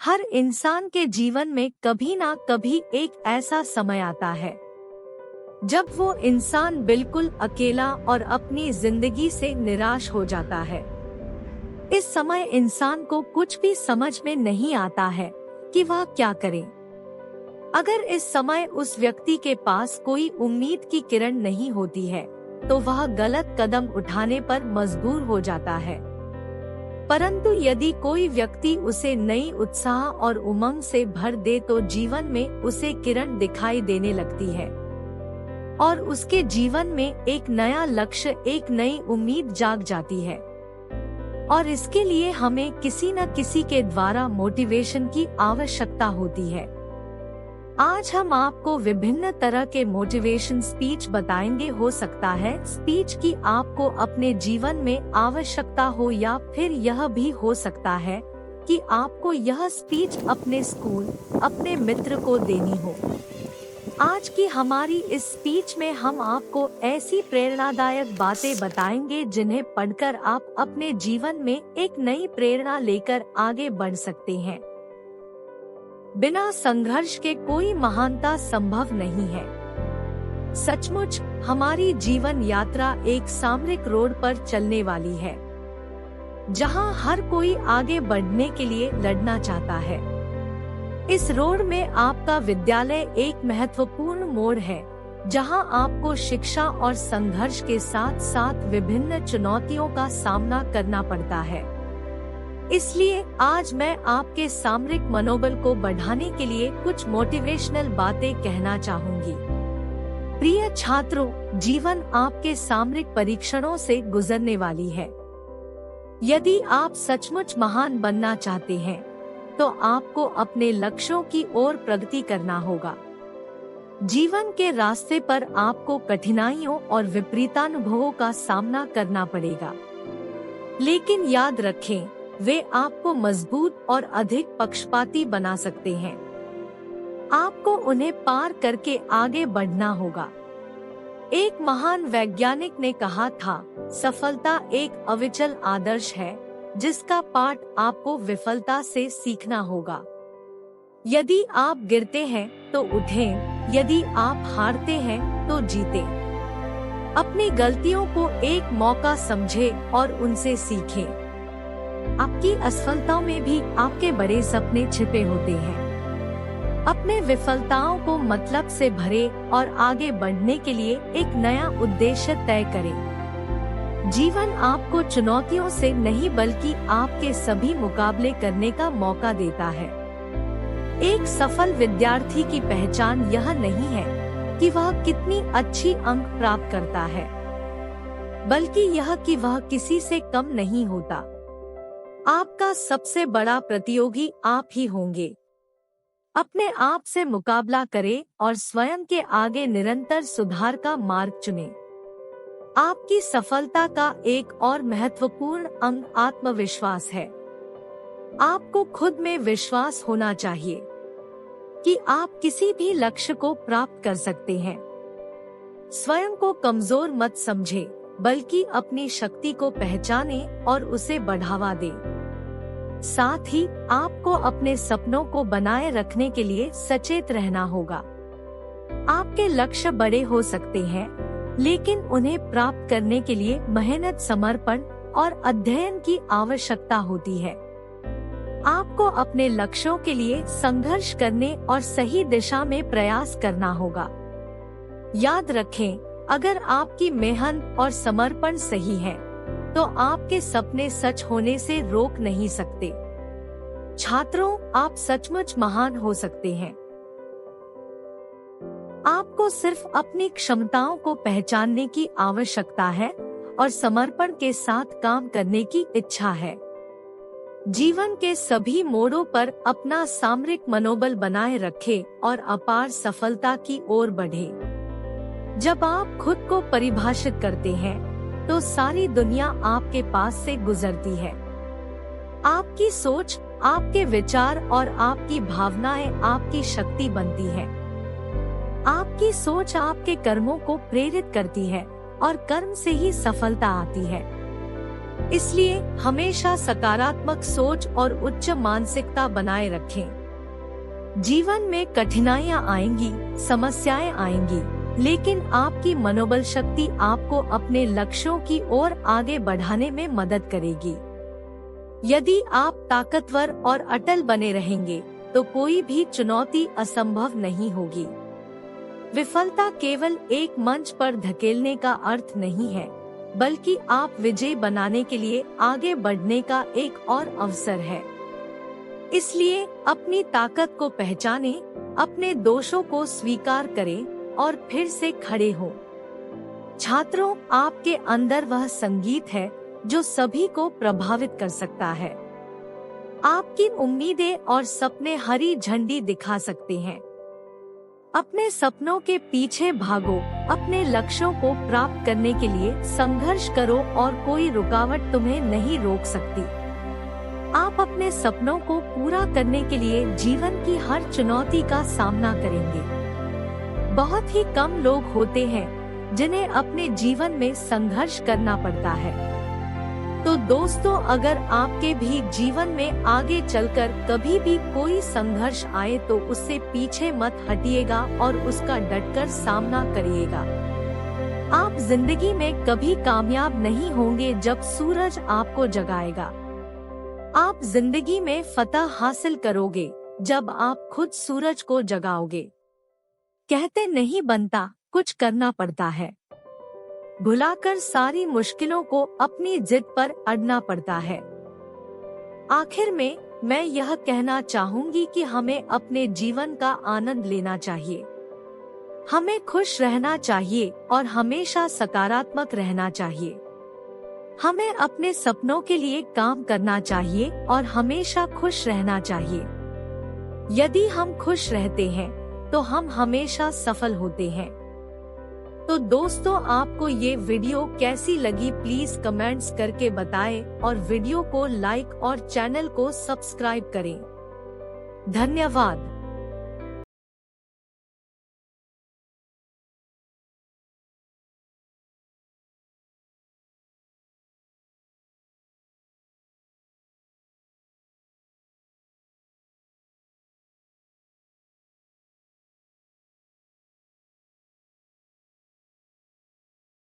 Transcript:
हर इंसान के जीवन में कभी ना कभी एक ऐसा समय आता है जब वो इंसान बिल्कुल अकेला और अपनी जिंदगी से निराश हो जाता है। इस समय इंसान को कुछ भी समझ में नहीं आता है कि वह क्या करे। अगर इस समय उस व्यक्ति के पास कोई उम्मीद की किरण नहीं होती है तो वह गलत कदम उठाने पर मजबूर हो जाता है। परंतु यदि कोई व्यक्ति उसे नई उत्साह और उमंग से भर दे तो जीवन में उसे किरण दिखाई देने लगती है और उसके जीवन में एक नया लक्ष्य, एक नई उम्मीद जाग जाती है। और इसके लिए हमें किसी न किसी के द्वारा मोटिवेशन की आवश्यकता होती है। आज हम आपको विभिन्न तरह के मोटिवेशन स्पीच बताएंगे। हो सकता है स्पीच की आपको अपने जीवन में आवश्यकता हो या फिर यह भी हो सकता है कि आपको यह स्पीच अपने स्कूल, अपने मित्र को देनी हो। आज की हमारी इस स्पीच में हम आपको ऐसी प्रेरणादायक बातें बताएंगे जिन्हें पढ़कर आप अपने जीवन में एक नई प्रेरणा लेकर आगे बढ़ सकते हैं। बिना संघर्ष के कोई महानता संभव नहीं है। सचमुच हमारी जीवन यात्रा एक सामरिक रोड पर चलने वाली है, जहां हर कोई आगे बढ़ने के लिए लड़ना चाहता है। इस रोड में आपका विद्यालय एक महत्वपूर्ण मोड़ है, जहां आपको शिक्षा और संघर्ष के साथ साथ विभिन्न चुनौतियों का सामना करना पड़ता है। इसलिए आज मैं आपके सामरिक मनोबल को बढ़ाने के लिए कुछ मोटिवेशनल बातें कहना चाहूंगी। प्रिय छात्रों, जीवन आपके सामरिक परीक्षणों से गुजरने वाली है। यदि आप सचमुच महान बनना चाहते हैं तो आपको अपने लक्ष्यों की ओर प्रगति करना होगा। जीवन के रास्ते पर आपको कठिनाइयों और विपरीतानुभवों का सामना करना पड़ेगा, लेकिन याद रखें, वे आपको मजबूत और अधिक पक्षपाती बना सकते हैं। आपको उन्हें पार करके आगे बढ़ना होगा। एक महान वैज्ञानिक ने कहा था, सफलता एक अविचल आदर्श है जिसका पाठ आपको विफलता से सीखना होगा। यदि आप गिरते हैं तो उठें, यदि आप हारते हैं तो जीतें। अपनी गलतियों को एक मौका समझें और उनसे सीखें। आपकी असफलताओं में भी आपके बड़े सपने छिपे होते हैं। अपने विफलताओं को मतलब से भरे और आगे बढ़ने के लिए एक नया उद्देश्य तय करें। जीवन आपको चुनौतियों से नहीं बल्कि आपके सभी मुकाबले करने का मौका देता है। एक सफल विद्यार्थी की पहचान यह नहीं है कि वह कितनी अच्छी अंक प्राप्त करता है, बल्कि यह कि वह किसी से कम नहीं होता। आपका सबसे बड़ा प्रतियोगी आप ही होंगे। अपने आप से मुकाबला करें और स्वयं के आगे निरंतर सुधार का मार्ग चुनें। आपकी सफलता का एक और महत्वपूर्ण अंग आत्मविश्वास है। आपको खुद में विश्वास होना चाहिए कि आप किसी भी लक्ष्य को प्राप्त कर सकते हैं। स्वयं को कमजोर मत समझें, बल्कि अपनी शक्ति को पहचानें और उसे बढ़ावा दें। साथ ही आपको अपने सपनों को बनाए रखने के लिए सचेत रहना होगा। आपके लक्ष्य बड़े हो सकते हैं, लेकिन उन्हें प्राप्त करने के लिए मेहनत, समर्पण और अध्ययन की आवश्यकता होती है। आपको अपने लक्ष्यों के लिए संघर्ष करने और सही दिशा में प्रयास करना होगा। याद रखें, अगर आपकी मेहनत और समर्पण सही है तो आपके सपने सच होने से रोक नहीं सकते। छात्रों, आप सचमुच महान हो सकते हैं। आपको सिर्फ अपनी क्षमताओं को पहचानने की आवश्यकता है और समर्पण के साथ काम करने की इच्छा है। जीवन के सभी मोड़ों पर अपना सामरिक मनोबल बनाए रखें और अपार सफलता की ओर बढ़ें। जब आप खुद को परिभाषित करते हैं तो सारी दुनिया आपके पास से गुजरती है। आपकी सोच, आपके विचार और आपकी भावनाएं आपकी शक्ति बनती है। आपकी सोच आपके कर्मों को प्रेरित करती है और कर्म से ही सफलता आती है। इसलिए हमेशा सकारात्मक सोच और उच्च मानसिकता बनाए रखें। जीवन में कठिनाइयां आएंगी, समस्याएं आएंगी, लेकिन आपकी मनोबल शक्ति आपको अपने लक्ष्यों की ओर आगे बढ़ाने में मदद करेगी। यदि आप ताकतवर और अटल बने रहेंगे, तो कोई भी चुनौती असंभव नहीं होगी। विफलता केवल एक मंच पर धकेलने का अर्थ नहीं है, बल्कि आप विजय बनाने के लिए आगे बढ़ने का एक और अवसर है। इसलिए अपनी ताकत को पहचानें, अपने दोषों को स्वीकार करें और फिर से खड़े हो। छात्रों, आपके अंदर वह संगीत है जो सभी को प्रभावित कर सकता है। आपकी उम्मीदें और सपने हरी झंडी दिखा सकते हैं। अपने सपनों के पीछे भागो, अपने लक्ष्यों को प्राप्त करने के लिए संघर्ष करो और कोई रुकावट तुम्हें नहीं रोक सकती। आप अपने सपनों को पूरा करने के लिए जीवन की हर चुनौती का सामना करेंगे। बहुत ही कम लोग होते हैं जिन्हें अपने जीवन में संघर्ष करना पड़ता है। तो दोस्तों, अगर आपके भी जीवन में आगे चलकर कभी भी कोई संघर्ष आए तो उससे पीछे मत हटिएगा और उसका डटकर सामना करिएगा। आप जिंदगी में कभी कामयाब नहीं होंगे जब सूरज आपको जगाएगा। आप जिंदगी में फतह हासिल करोगे जब आप खुद सूरज को जगाओगे। कहते नहीं बनता, कुछ करना पड़ता है। भुलाकर सारी मुश्किलों को अपनी जिद पर अड़ना पड़ता है। आखिर में मैं यह कहना चाहूंगी कि हमें अपने जीवन का आनंद लेना चाहिए। हमें खुश रहना चाहिए और हमेशा सकारात्मक रहना चाहिए। हमें अपने सपनों के लिए काम करना चाहिए और हमेशा खुश रहना चाहिए। यदि हम खुश रहते हैं तो हम हमेशा सफल होते हैं। तो दोस्तों, आपको ये वीडियो कैसी लगी प्लीज कमेंट्स करके बताएं और वीडियो को लाइक और चैनल को सब्सक्राइब करें। धन्यवाद।